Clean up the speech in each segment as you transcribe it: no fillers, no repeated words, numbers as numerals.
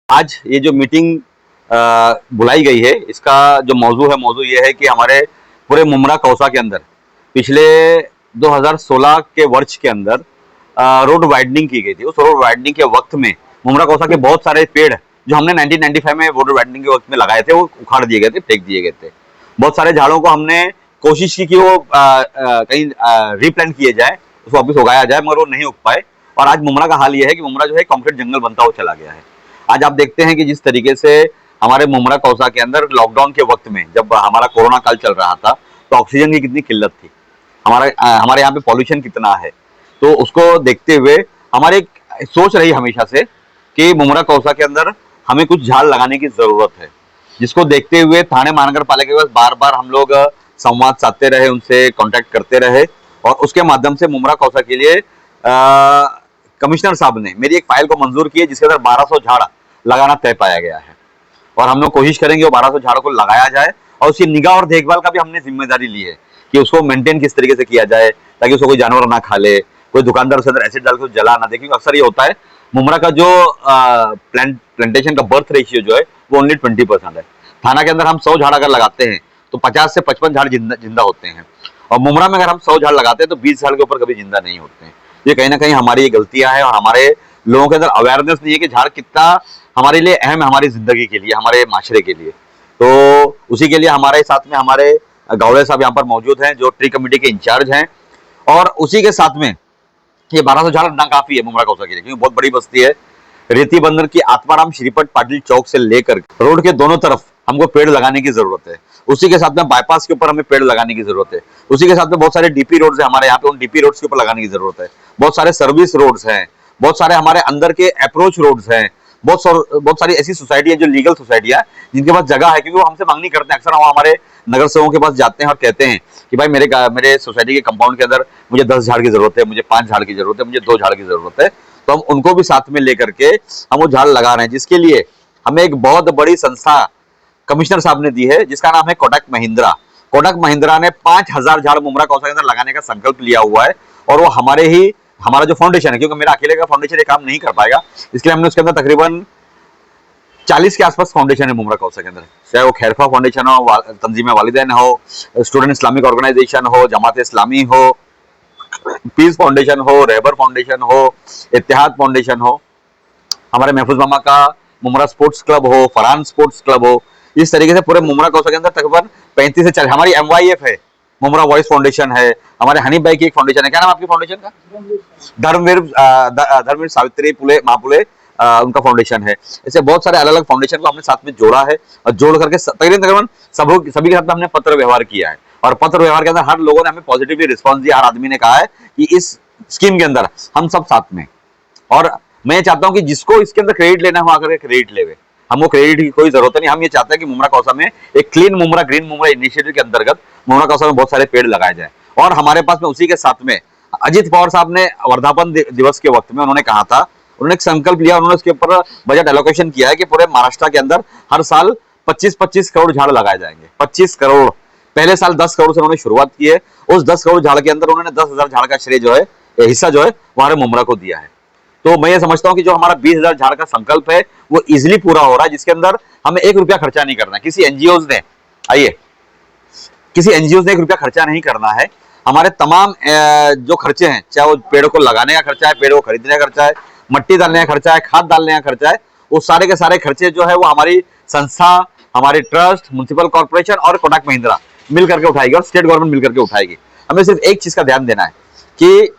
आज ये जो मीटिंग बुलाई गई है, इसका जो मौजू ये है कि हमारे पूरे मुमरा कौसा के अंदर पिछले 2016 के वर्ष के अंदर रोड वाइडनिंग की गई थी। उस रोड वाइडनिंग के वक्त में मुमरा कौसा के बहुत सारे पेड़ जो हमने 1995 में रोड वाइडनिंग के वक्त में लगाए थे, वो उखाड़ दिए गए थे, फेंक दिए गए थे। बहुत सारे झाड़ों को हमने कोशिश की कि वो कहीं रीप्लांट किए जाए, उसको वापस उगाया जाए, मगर वो नहीं उग पाए। और आज मुमरा का हाल ये है कि मुमरा जो है कंक्रीट जंगल बनता हुआ चला गया है। आज आप देखते हैं कि जिस तरीके से हमारे मुमरा कौसा के अंदर लॉकडाउन के वक्त में जब हमारा कोरोना काल चल रहा था, तो ऑक्सीजन की कितनी किल्लत थी, हमारे यहाँ पे पॉल्यूशन कितना है। तो उसको देखते हुए हमारे सोच रही हमेशा से कि मुमरा कौसा के अंदर हमें कुछ झाड़ लगाने की जरूरत है, जिसको देखते हुए थाने महानगर पालिका के पास बार बार हम लोग संवाद साधते रहे, उनसे कांटेक्ट करते रहे, और उसके माध्यम से मुमरा कौसा के लिए कमिश्नर साहब ने मेरी एक फाइल को मंजूर की है, जिसके अंदर 1200 झाड़ लगाना तय पाया गया है। और हम लोग कोशिश करेंगे वो 1200 झाड़ों को लगाया जाए, और उसकी निगाह और देखभाल का भी हमने जिम्मेदारी ली है कि उसको मेंटेन किस तरीके से किया जाए, ताकि उसको कोई जानवर ना खा ले, कोई दुकानदार उसके अंदर एसिड डाल के जला ना दे। क्योंकि अक्सर ये होता है, मुमरा का जो प्लांटेशन का बर्थ रेशियो जो है वो ओनली 20% है। थाना के अंदर हम 100 झाड़ अगर लगाते हैं तो 50 से 55 झाड़ जिंदा होते हैं, और मुमरा में अगर हम 100 झाड़ लगाते हैं तो 20 झाड़ के ऊपर कभी जिंदा नहीं होते हैं। ये कहीं ना कहीं हमारी ये गलतियां हैं, और हमारे लोगों के अंदर अवेयरनेस नहीं है कि झाड़ कितना हमारे लिए अहम है, हमारी जिंदगी के लिए, हमारे माशरे के लिए। तो उसी के लिए हमारे साथ में हमारे गौड़े साहब यहाँ पर मौजूद हैं, जो ट्री कमेटी के इंचार्ज हैं, और उसी के साथ में ये 1200 झाड़ ना काफी है मुमरा कौसा के लिए, क्योंकि बहुत बड़ी बस्ती है। रेती बंदर की आत्माराम श्रीपत पाटिल चौक से लेकर रोड के दोनों तरफ हमको पेड़ लगाने की जरूरत है। उसी के साथ में बाईपास के ऊपर हमें पेड़ लगाने की जरूरत है। उसी के साथ में बहुत सारे डीपी रोड्स है हमारे यहाँ पे, उन डीपी रोड्स के ऊपर लगाने की जरूरत है। बहुत सारे सर्विस रोड्स हैं, बहुत सारे हमारे अंदर के अप्रोच रोड्स हैं, बहुत सारी ऐसी सोसाइटी है जो लीगल सोसाइटियां जिनके पास जगह है, क्योंकि वो हमसे मांगनी करते हैं। अक्सर हम हमारे नगर सेवकों के पास जाते हैं और कहते हैं कि भाई मेरे सोसाइटी के कंपाउंड के अंदर मुझे 10 झाड़ की जरूरत है, मुझे 5 झाड़ की जरूरत है, मुझे 2 झाड़ की जरूरत है। तो हम उनको भी साथ में लेकर के हम वो झाड़ लगा रहे हैं, जिसके लिए हमें एक बहुत बड़ी संस्था कमिश्नर साहब ने दी है, जिसका नाम है कोटक महिंद्रा। कोटक महिंद्रा ने 5000 झाड़ मुमरा कौसा के अंदर लगाने का संकल्प लिया हुआ है, और वो हमारा जो फाउंडेशन है, क्योंकि मेरा अकेले का फाउंडेशन ये काम नहीं कर पाएगा, इसलिए हमने उसके अंदर तकरीबन 40 के आसपास फाउंडेशन है मुमरा कौसा के अंदर। चाहे वो खैरफा फाउंडेशन हो, तंजीम वालिदैन हो, स्टूडेंट इस्लामिक ऑर्गेनाइजेशन हो, जमात इस्लामी हो, पीस फाउंडेशन हो, रहबर फाउंडेशन हो, इत्तेहाद फाउंडेशन हो, हमारे महफूज मामा का मुमरा स्पोर्ट्स क्लब हो, फरहान स्पोर्ट्स क्लब हो। इस तरीके से पूरे मुमरा कौसा के अंदर तकरीबन 35 से 40, हमारी MYF है, मुमरा वॉइस फाउंडेशन है, हमारे हनीफ भाई की एक फाउंडेशन है। क्या नाम आपकी फाउंडेशन का? धर्मवीर सावित्री पुले महापुले उनका फाउंडेशन है। ऐसे बहुत सारे अलग अलग फाउंडेशन को हमने साथ में जोड़ा है, और जोड़ करके तकरीबन सभी के साथ में हमने पत्र व्यवहार किया है, और पत्र व्यवहार के अंदर हर लोगों ने हमें पॉजिटिवली रिस्पॉन्स दिया। हर आदमी ने कहा है कि इस स्कीम के अंदर हम सब साथ में, और मैं चाहता हूं कि जिसको इसके अंदर क्रेडिट लेना हो आकर क्रेडिट लेवे, हमको क्रेडिट की कोई जरूरत नहीं। हम ये चाहते हैं कि मुमरा कौसा में एक clean Mumbra green Mumbra initiative के अंतर्गत मुमरा कौसा में बहुत सारे पेड़ लगाए जाए। और हमारे पास में उसी के साथ में अजित पवार साहब ने वर्धापन दिवस के वक्त में उन्होंने कहा था, उन्होंने एक संकल्प लिया, उन्होंने उसके ऊपर बजट एलोकेशन किया है कि पूरे महाराष्ट्र के अंदर हर साल 25-25 करोड़ झाड़ लगाए जाएंगे। 25 करोड़, पहले साल 10 करोड़ से उन्होंने शुरुआत की है। उस 10 करोड़ झाड़ के अंदर उन्होंने 10,000 झाड़ का श्रेय जो है, हिस्सा जो है, हमारे मुमरा को दिया है। तो मैं ये समझता हूं कि जो हमारा 20,000 झाड़ का संकल्प है वो इजिली पूरा हो रहा है, जिसके अंदर हमें 1 रुपया खर्चा नहीं करना है। किसी एनजीओ ने 1 रुपया खर्चा नहीं करना है। हमारे तमाम जो खर्चे हैं, चाहे वो पेड़ को लगाने का खर्चा है, पेड़ को खरीदने का खर्चा है, मट्टी डालने का खर्चा है, खाद डालने का खर्चा है, वो सारे के सारे खर्चे जो है वो हमारी संस्था, हमारी ट्रस्ट, म्युनिसिपल कॉर्पोरेशन और कोटक महिंद्रा मिल करके उठाएगी, और स्टेट गवर्नमेंट मिल करके उठाएगी। हमें सिर्फ एक चीज का ध्यान देना है कि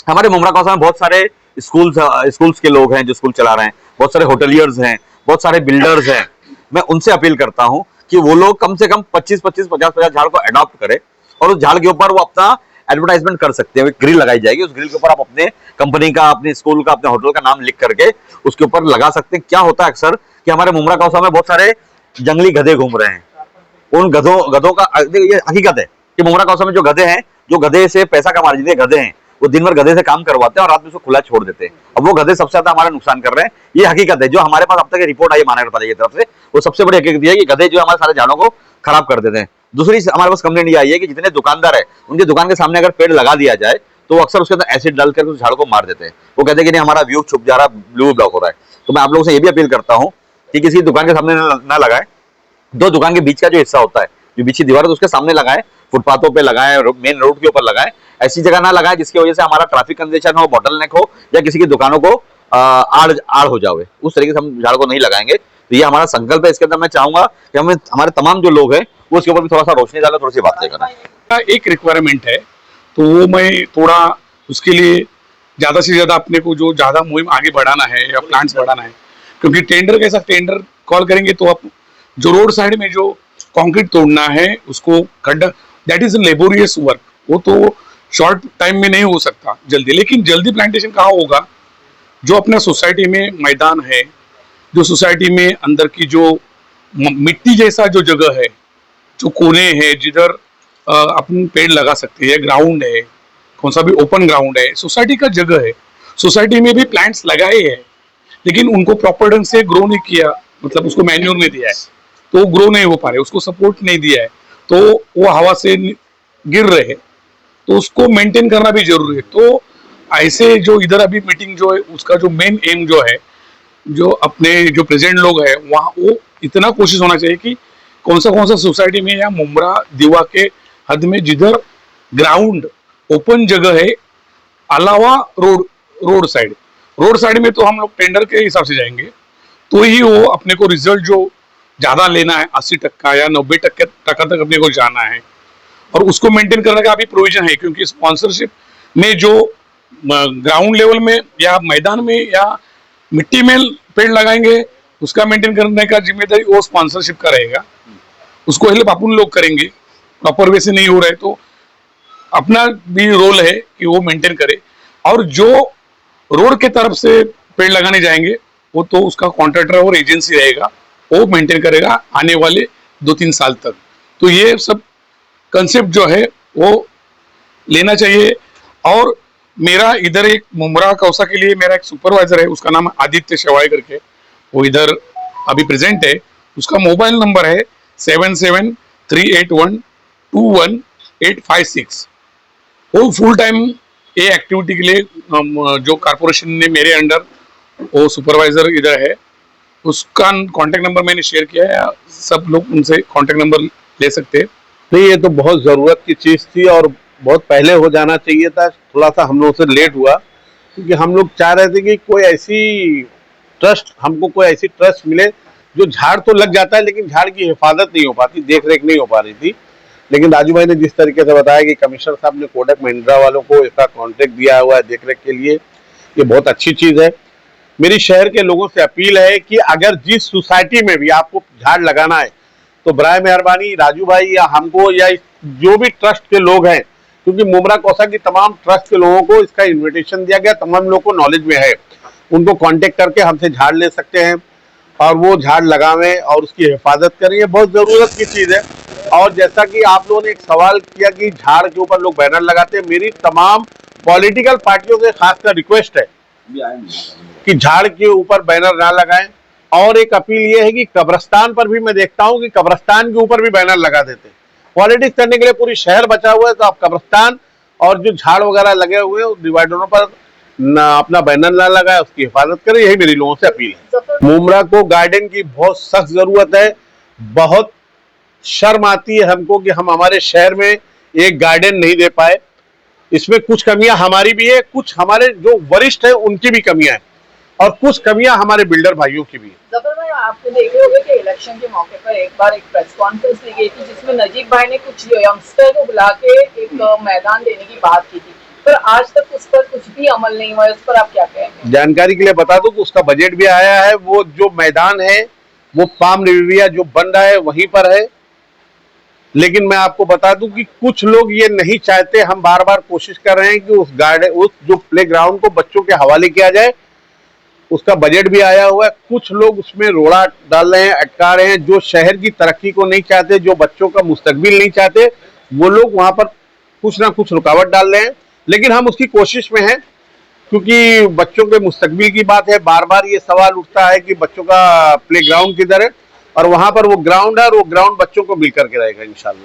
हमारे मुमरा कौसा में बहुत सारे स्कूल्स के लोग हैं जो स्कूल चला रहे हैं, बहुत सारे होटलियर्स हैं, बहुत सारे बिल्डर्स हैं। मैं उनसे अपील करता हूं कि वो लोग कम से कम 25-25, 50-50 झाड़ को अडॉप्ट करें, और उस झाड़ के ऊपर वो अपना एडवर्टाइजमेंट कर सकते हैं। ग्रिल लगाई जाएगी, उस ग्रिल के ऊपर आप अपने कंपनी का, अपने स्कूल का, अपने होटल का नाम लिख करके उसके ऊपर लगा सकते हैं। क्या होता है अक्सर कि हमारे मुमरा कौसा में बहुत सारे जंगली गधे घूम रहे हैं। उन गधों का ये हकीकत है कि मुमरा कौसा में जो गधे हैं, जो गधे से पैसा कमा रहे गधे हैं, वो दिन भर गधे से काम करवाते हैं और रात में उसको खुला छोड़ देते हैं। अब वो गधे सबसे ज्यादा हमारा नुकसान कर रहे हैं, ये हकीकत है। जो हमारे पास अब तक रिपोर्ट आई महानगर पालिका की तरफ से, वो सबसे बड़ी हकीकत है कि गधे जो हमारे सारे झाड़ों को खराब कर देते हैं। दूसरी हमारे पास कंप्लेंट ये आई है कि जितने दुकानदार है, उनकी दुकान के सामने अगर पेड़ लगा दिया जाए तो अक्सर उसके अंदर एसिड डालकर उस झाड़ को मार देते हैं। वो कहते हैं कि नहीं हमारा व्यू छुप जा रहा, व्यू ब्लॉक हो रहा है। तो मैं आप लोगों से ये भी अपील करता हूँ कि किसी दुकान के सामने ना लगाए, दो दुकान के बीच का जो हिस्सा होता है, जो बीच की दीवार है उसके सामने लगाए, फुटपाथों पे लगाए, मेन रोड के ऊपर लगाए। ऐसी जगह ना लगाए जिसकी वजह से हमारा ट्रैफिक कंजेशन हो, बोटलनेक हो, या किसी की दुकानों को आड़ हो जाए। उस तरीके से हम झाड़ को नहीं लगाएंगे। तो ये हमारा संकल्प है। इसके अंदर मैं चाहूंगा कि हमें हमारे तमाम जो लोग हैं वो इसके ऊपर भी थोड़ा सा रोशनी डालें, थोड़ी सी बातें करें। एक रिक्वायरमेंट है, तो वो मैं थोड़ा उसके लिए ज़्यादा से ज़्यादा अपने को जो ज़्यादा मुहिम आगे बढ़ाना है या प्लान्स बढ़ाना है, क्योंकि टेंडर कैसा, टेंडर कॉल करेंगे तो आप जो रोड साइड में जो कंक्रीट तोड़ना है उसको खड्डा, दैट इज लेबोरियस वर्क, वो तो शॉर्ट टाइम में नहीं हो सकता जल्दी। लेकिन जल्दी प्लांटेशन कहाँ होगा, जो अपना सोसाइटी में मैदान है, जो सोसाइटी में अंदर की जो मिट्टी जैसा जो जगह है, जो कोने हैं जिधर अपन पेड़ लगा सकते हैं, ग्राउंड है, कौन सा भी ओपन ग्राउंड है, सोसाइटी का जगह है, सोसाइटी में भी प्लांट्स लगाए हैं लेकिन उनको प्रॉपर ढंग से ग्रो नहीं किया, मतलब उसको मैन्योर नहीं दिया है तो वो ग्रो नहीं हो पा रहे, उसको सपोर्ट नहीं दिया है तो वो हवा से गिर रहे हैं, तो उसको मेंटेन करना भी जरूरी है। तो ऐसे जो इधर अभी मीटिंग जो है उसका जो मेन एम जो है, जो अपने जो प्रेसिडेंट लोग हैं वहाँ वो इतना कोशिश होना चाहिए कि कौन सा सोसाइटी में या मुमरा दीवा के हद में जिधर ग्राउंड ओपन जगह है, अलावा रोड साइड में तो हम लोग टेंडर के हिसाब से जाएंगे, तो ही वो अपने को रिजल्ट जो ज्यादा लेना है 80% या 90% तक अपने को जाना है, और उसको मेंटेन करने का अभी प्रोविजन है। क्योंकि स्पॉन्सरशिप में जो ग्राउंड लेवल में या मैदान में या मिट्टी में पेड़ लगाएंगे उसका मेंटेन करने का जिम्मेदारी वो स्पॉन्सरशिप का रहेगा, उसको हेल्प अपन लोग करेंगे। प्रॉपर वे से नहीं हो रहा है तो अपना भी रोल है कि वो मेंटेन करे, और जो रोड के तरफ से पेड़ लगाने जाएंगे वो तो उसका कॉन्ट्रैक्टर और एजेंसी रहेगा, वो मेंटेन करेगा आने वाले 2-3 साल तक। तो ये सब कंसेप्ट जो है वो लेना चाहिए। और मेरा इधर एक मुमरा कौसा के लिए मेरा एक सुपरवाइजर है, उसका नाम आदित्य शेवाय करके, वो इधर अभी प्रेजेंट है। उसका मोबाइल नंबर है 7738121856। वो फुल टाइम ये एक्टिविटी के लिए जो कारपोरेशन ने मेरे अंडर वो सुपरवाइजर इधर है, उसका कांटेक्ट नंबर मैंने शेयर किया है, सब लोग उनसे कांटेक्ट नंबर ले सकते हैं। नहीं, ये तो बहुत ज़रूरत की चीज़ थी और बहुत पहले हो जाना चाहिए था। थोड़ा सा हम लोग से लेट हुआ क्योंकि हम लोग चाह रहे थे कि कोई ऐसी ट्रस्ट मिले जो झाड़ तो लग जाता है लेकिन झाड़ की हिफाजत नहीं हो पाती, देख रेख नहीं हो पा रही थी। लेकिन राजू भाई ने जिस तरीके से बताया कि कमिश्नर साहब ने कोटक महिंद्रा वालों को इसका कॉन्ट्रैक्ट दिया हुआ है देख रेख के लिए, ये बहुत अच्छी चीज़ है। मेरी शहर के लोगों से अपील है कि अगर जिस सोसाइटी में भी आपको झाड़ लगाना है तो बराए मेहरबानी राजू भाई या हमको या जो भी ट्रस्ट के लोग हैं, क्योंकि मुमरा कौसा की तमाम ट्रस्ट के लोगों को इसका इन्विटेशन दिया गया, तमाम लोगों को नॉलेज में है, उनको कांटेक्ट करके हमसे झाड़ ले सकते हैं और वो झाड़ लगावें और उसकी हिफाजत करें। ये बहुत ज़रूरत की चीज़ है। और जैसा कि आप लोगों ने एक सवाल किया कि झाड़ के ऊपर लोग बैनर लगाते हैं, मेरी तमाम पॉलिटिकल पार्टियों से खासकर रिक्वेस्ट है कि झाड़ के ऊपर बैनर ना लगाएं। और एक अपील ये है कि कब्रिस्तान पर भी मैं देखता हूं कि कब्रिस्तान के ऊपर भी बैनर लगा देते हैं। पॉलिटिक्स करने के लिए पूरी शहर बचा हुआ है, तो आप कब्रिस्तान और जो झाड़ वगैरह लगे हुए हैं उस डिवाइडरों पर अपना बैनर ना लगाए, उसकी हिफाजत करें, यही मेरी लोगों से अपील है। मुमरा को गार्डन की बहुत सख्त जरूरत है। बहुत शर्म आती है हमको कि हम हमारे शहर में एक गार्डन नहीं दे पाए। इसमें कुछ कमियां हमारी भी है, कुछ हमारे जो वरिष्ठ है उनकी भी कमियां हैं और कुछ कमियां हमारे बिल्डर भाइयों की भी है। जफर भाई, आपने देखे होंगे कि इलेक्शन के मौके पर एक बार एक प्रेस कॉन्फ्रेंस ली गई थी जिसमें नजीब भाई ने कुछ यंगस्टर को बुला के एक मैदान देने की बात की थी, पर आज तक उस पर कुछ भी अमल नहीं हुआ है। उस पर आप क्या कहेंगे? जानकारी के लिए बता दूं कि उसका बजट भी आया है। वो जो मैदान है वो पाम रिविया जो बन रहा है वहीं पर है। लेकिन मैं आपको बता दूं कि कुछ लोग ये नहीं चाहते, हम बार बार कोशिश कर रहे हैं कि उस जो प्लेग्राउंड को बच्चों के हवाले किया जाए, उसका बजट भी आया हुआ है। कुछ लोग उसमें रोड़ा डाल रहे हैं, अटका रहे हैं, जो शहर की तरक्की को नहीं चाहते, जो बच्चों का मुस्तकबिल नहीं चाहते, वो लोग वहां पर कुछ ना कुछ रुकावट डाल रहे हैं। लेकिन हम उसकी कोशिश में हैं, क्योंकि बच्चों के मुस्तकबिल की बात है। बार बार ये सवाल उठता है कि बच्चों का प्लेग्राउंड किधर है, और वहां पर वो ग्राउंड है और वो ग्राउंड बच्चों को मिल करके रहेगा इंशाल्लाह।